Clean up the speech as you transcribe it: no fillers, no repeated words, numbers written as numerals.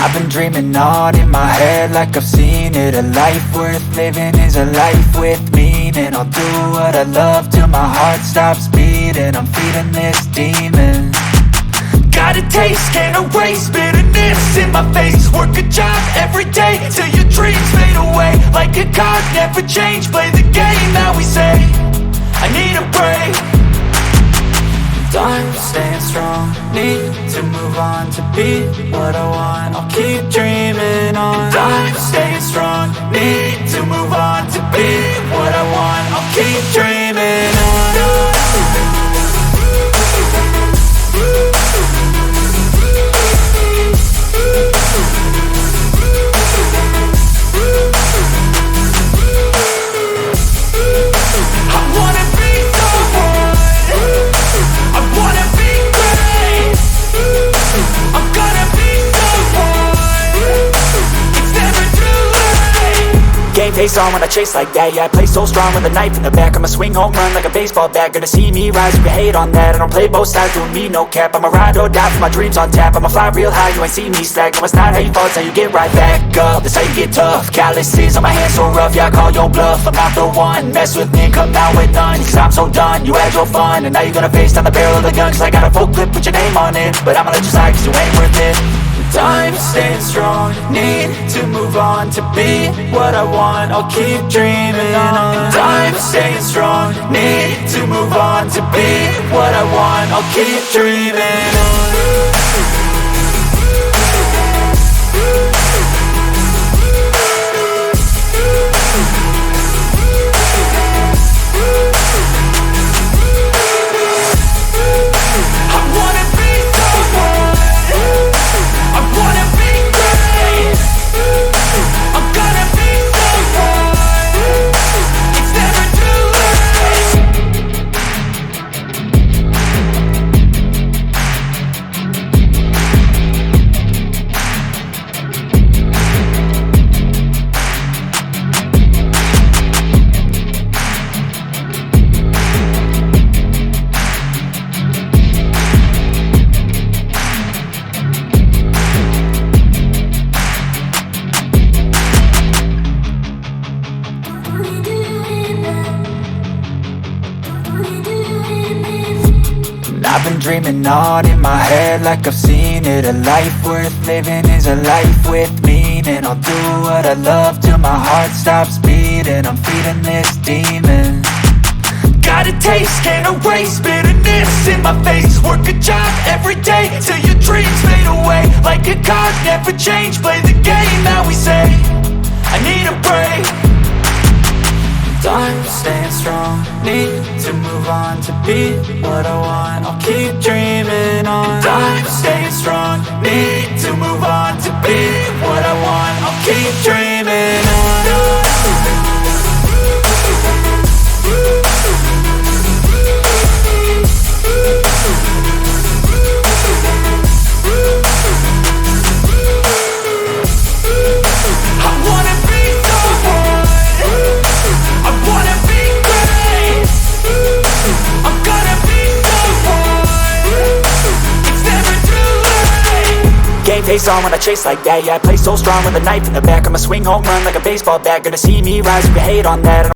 I've been dreaming on in my head like I've seen it. A life worth living is a life with meaning. I'll do what I love till my heart stops beating. I'm feeding this demon. Got a taste, can't erase bitterness in my face. Work a job every day till your dreams fade away. Like a card, never change, play the game that we say. I need a break. I'm staying strong, need to move on to be what I want. I'll keep dreaming on. I'm staying strong, need to move on to be what I want. I'll keep dreaming on. Game face on when I chase like that. Yeah, I play so strong with a knife in the back. I'ma swing home run like a baseball bat. Gonna see me rise, you can hate on that. I don't play both sides, doing me no cap. I'ma ride or die for my dreams on tap. I'ma fly real high, you ain't see me slack. No, it's not how you fall, it's how you get right back up. That's how you get tough. Calluses on my hands so rough, yeah, I call your bluff. I'm not the one, mess with me, come down with none. Cause I'm so done, you had your fun. And now you're gonna face down the barrel of the gun. Cause I got a full clip, put your name on it. But I'ma let you slide cause you ain't worth it. I'm staying strong, need to move on to be what I want. I'll keep dreaming on. I'm staying strong, need to move on to be what I want. I'll keep dreaming on. I've been dreaming on in my head like I've seen it. A life worth living is a life with meaning. I'll do what I love till my heart stops beating. I'm feeding this demon. Got a taste, can't erase bitterness in my face. Work a job every day till your dreams fade away. Like a card, never change, play the game that we say. I need a break. I'm staying strong, need to move on to be what I want. I'll keep dreaming on. I'm staying strong, need to move on to be what I want. I'll keep dreaming on. Game face on when I chase like that. Yeah, I play so strong with a knife in the back. I'ma swing home run like a baseball bat. Gonna see me rise, you can hate on that.